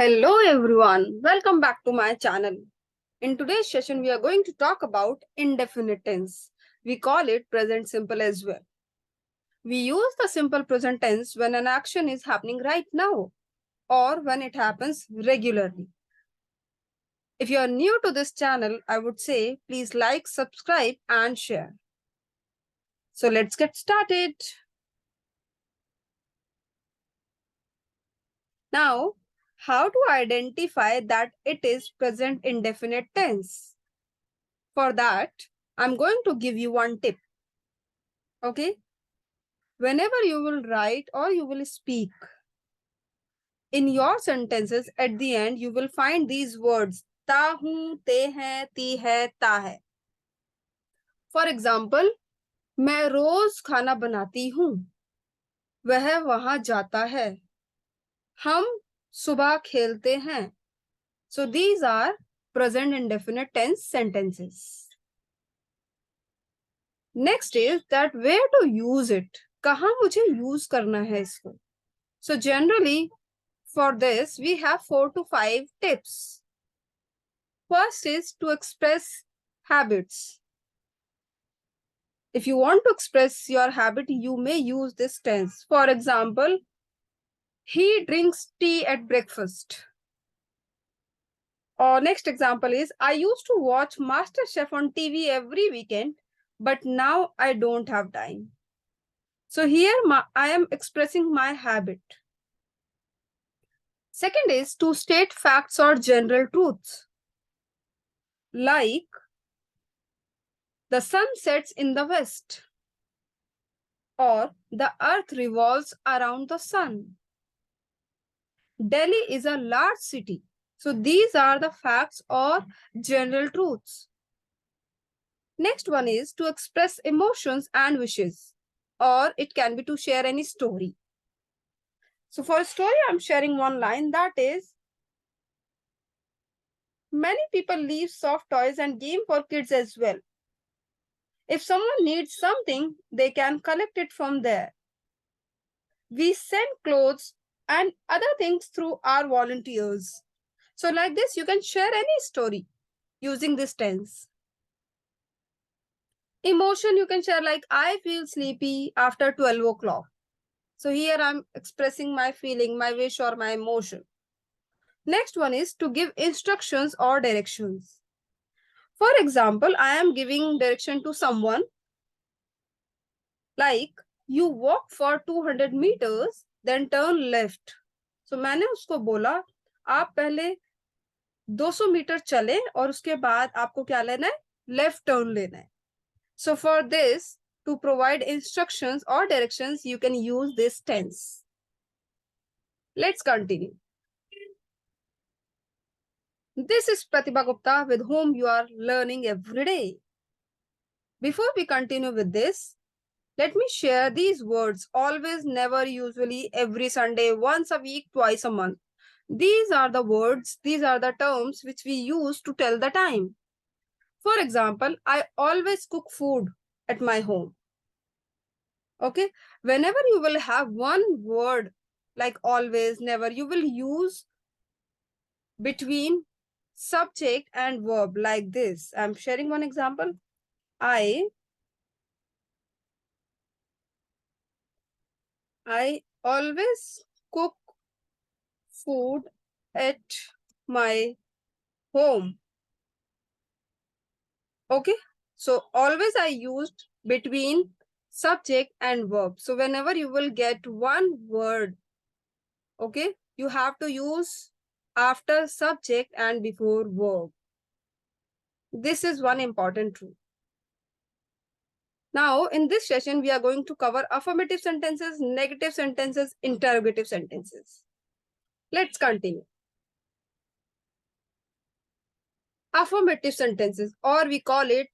Hello everyone, welcome back to my channel. In today's session, we are going to talk about indefinite tense. We call it present simple as well. We use the simple present tense when an action is happening right now or when it happens regularly. If you are new to this channel, I would say please like, subscribe and share. So let's get started. Now, how to identify that it is present indefinite tense? For that, I'm going to give you one tip. Okay? Whenever you will write or you will speak, in your sentences at the end, you will find these words, ta hu, te hai, ti hai, ta hai. For example, मैं रोज खाना बनाती हूँ, वह वहां जाता है, हम सुबह खेलते हैं. So these are present indefinite tense sentences. Next is that where to use it. कहाँ मुझे use करना है इसको. So generally, for this, we have 4 to 5 tips. First is to express habits. If you want to express your habit, you may use this tense. For example, he drinks tea at breakfast. Or next example is, I used to watch MasterChef on TV every weekend, but now I don't have time. So here I am expressing my habit. Second is to state facts or general truths. Like, the sun sets in the west, or the earth revolves around the sun. Delhi is a large city. So these are the facts or general truths. Next one is to express emotions and wishes, or it can be to share any story. So for a story, I'm sharing one line, that is, many people leave soft toys and game for kids as well. If someone needs something, they can collect it from there. We send clothes and other things through our volunteers. So like this, you can share any story using this tense. Emotion you can share like, I feel sleepy after 12 o'clock. So here I'm expressing my feeling, my wish or my emotion. Next one is to give instructions or directions. For example, I am giving direction to someone like, you walk for 200 meters, then turn left. So मैंने उसको बोला, आप पहले 200 metre चले और उसके बाद आपको क्या लेना है, लेफ्ट टर्न लेना है. So for this, to provide instructions or directions, you can use this tense. Let's continue. This is Pratibha Gupta, with whom you are learning every day. Before we continue with this, let me share these words: always, never, usually, every Sunday, once a week, twice a month. These are the words, these are the terms which we use to tell the time. For example, I always cook food at my home. Okay, whenever you will have one word like always, never, you will use between subject and verb like this. I'm sharing one example. I always cook food at my home. Okay, so always I used between subject and verb. So whenever you will get one word, okay, you have to use after subject and before verb. This is one important rule. Now, in this session, we are going to cover affirmative sentences, negative sentences, interrogative sentences. Let's continue. Affirmative sentences, or we call it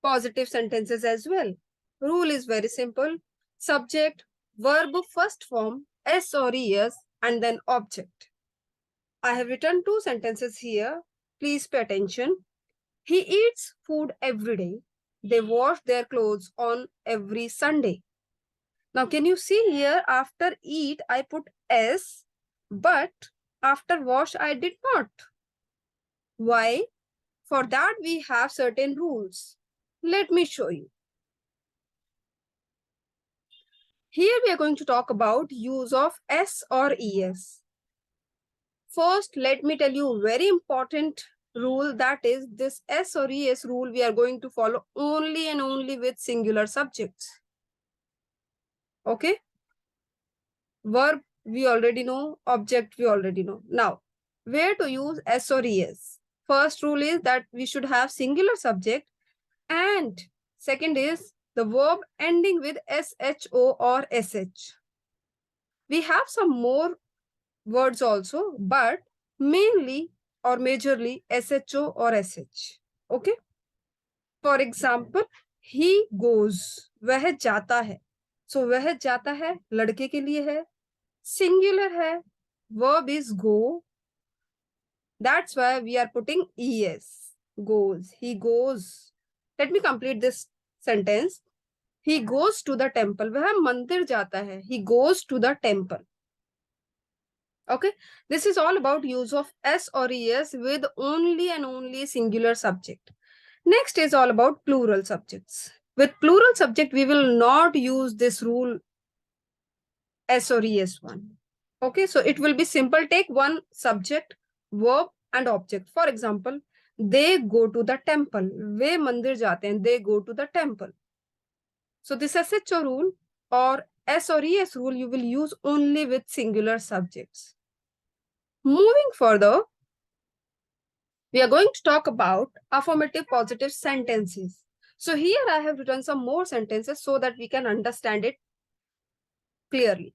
positive sentences as well. Rule is very simple. Subject, verb first form, S or ES, and then object. I have written 2 sentences here. Please pay attention. He eats food every day. They wash their clothes on every Sunday. Now, can you see here, after eat, I put S, but after wash I did not. Why? For that we have certain rules. Let me show you. Here we are going to talk about use of S or ES. First, let me tell you a very important rule, that is this S or ES rule we are going to follow only and only with singular subjects. Okay? Verb we already know, object we already know. Now, where to use S or ES? First rule is that we should have singular subject, and second is the verb ending with SHO or SH. We have some more words also, but mainly or majorly SHO or SH. Okay? For example, he goes, वह जाता है. So वह जाता है लड़के के लिए है, singular है, verb is go. That's why we are putting ES. Goes. He goes. Let me complete this sentence. He goes to the temple. वह मंदिर जाता है. He goes to the temple. Okay. This is all about use of S or ES with only and only singular subject. Next is all about plural subjects. With plural subject, we will not use this rule S or ES one. Okay. So it will be simple. Take one subject, verb and object. For example, they go to the temple. वे मंदिर जाते हैं. They go to the temple. So this SHO rule or S or ES rule you will use only with singular subjects. Moving further, we are going to talk about affirmative positive sentences. So here I have written some more sentences so that we can understand it clearly.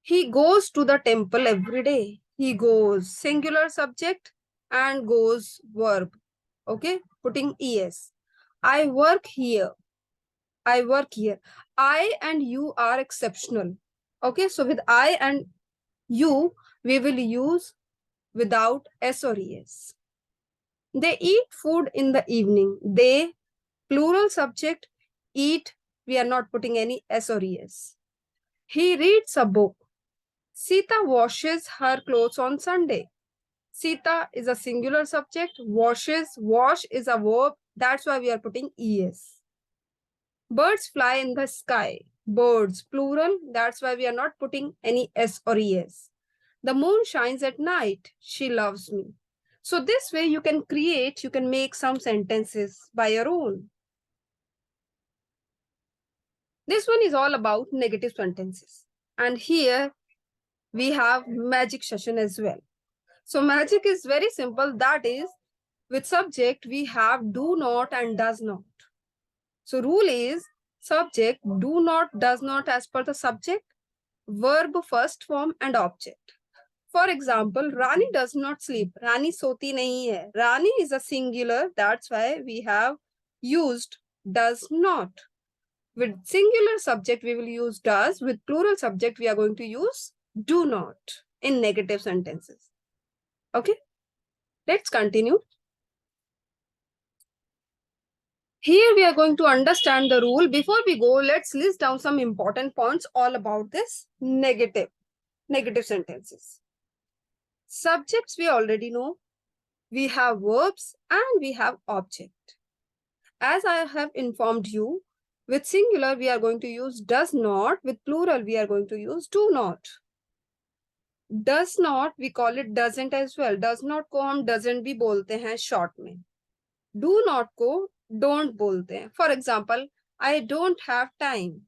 He goes to the temple every day. He goes singular subject and goes verb. Okay, putting ES. I work here. I work here. I and you are exceptional. Okay, so with I and you, we will use without S or ES. They eat food in the evening. They, plural subject, eat. We are not putting any S or ES. He reads a book. Sita washes her clothes on Sunday. Sita is a singular subject. Washes, wash is a verb. That's why we are putting ES. Birds fly in the sky. Birds, plural. That's why we are not putting any S or ES. The moon shines at night. She loves me. So this way you can make some sentences by your own. This one is all about negative sentences. And here we have magic session as well. So magic is very simple. That is, with subject, we have do not and does not. So rule is subject, do not, does not as per the subject, verb first form and object. For example, Rani does not sleep. Rani soti nahi hai. Rani is a singular. That's why we have used does not. With singular subject, we will use does. With plural subject, we are going to use do not in negative sentences. Okay, let's continue. Here we are going to understand the rule. Before we go, let's list down some important points all about this negative sentences. Subjects we already know. We have verbs and we have object. As I have informed you, with singular we are going to use does not. With plural we are going to use do not. Does not we call it doesn't as well. Does not को हम doesn't भी बोलते हैं short में. Do not को don't बोलते हैं. For example, I don't have time.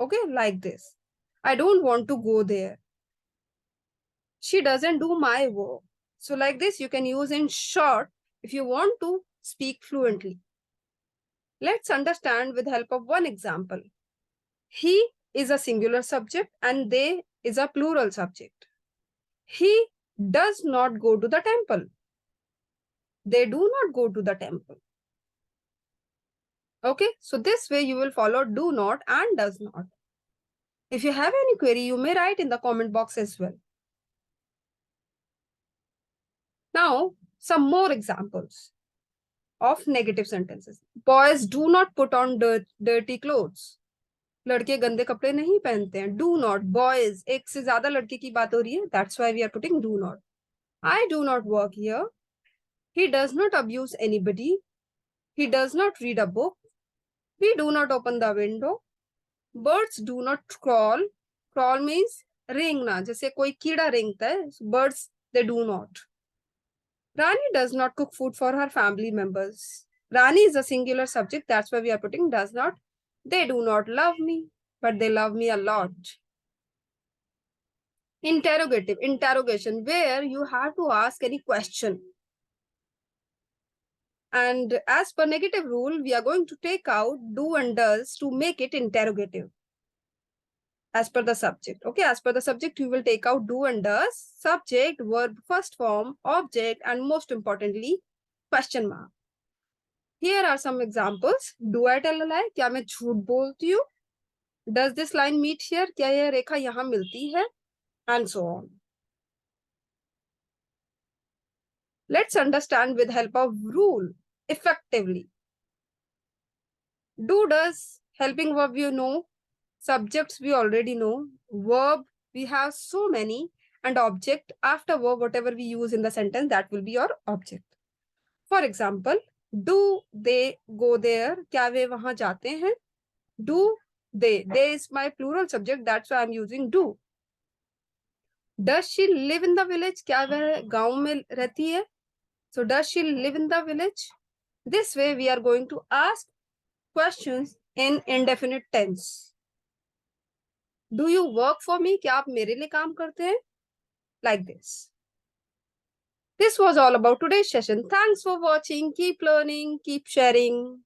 Okay, like this. I don't want to go there. She doesn't do my work. So like this, you can use in short if you want to speak fluently. Let's understand with help of one example. He is a singular subject and they is a plural subject. He does not go to the temple. They do not go to the temple. Okay, so this way you will follow do not and does not. If you have any query, you may write in the comment box as well. Now, some more examples of negative sentences. Boys do not put on dirty clothes. लड़के गंदे कपड़े नहीं पहनते हैं. Do not. Boys, एक से ज्यादा लड़के की बात हो रही है. That's why we are putting do not. I do not work here. He does not abuse anybody. He does not read a book. We do not open the window. Birds do not crawl. Crawl means रेंगना, जैसे कोई कीड़ा रेंगता है. Birds, they do not. Rani does not cook food for her family members. Rani is a singular subject. That's why we are putting does not. They do not love me, but they love me a lot. Interrogative, interrogation, where you have to ask any question. And as per negative rule, we are going to take out do and does to make it interrogative. As per the subject. Okay, as per the subject, you will take out do and does, subject, verb, first form, object, and most importantly, question mark. Here are some examples. Do I tell a lie? क्या मैं झूठ बोलती हूँ? Does this line meet here? क्या यह रेखा यहाँ मिलती है? And so on. Let's understand with help of rule effectively. Do, does, helping verb you know, subjects we already know, verb we have so many, and object after verb whatever we use in the sentence that will be your object. For example, do they go there? क्या वे वहां जाते हैं? Do they is my plural subject, that's why I'm using do. Does she live in the village? क्या वह गांव में रहती है? So does she live in the village? This way we are going to ask questions in indefinite tense. Do you work for me? क्या आप मेरे लिए काम करते हैं? Like this. This was all about today's session. Thanks for watching. Keep learning, keep sharing.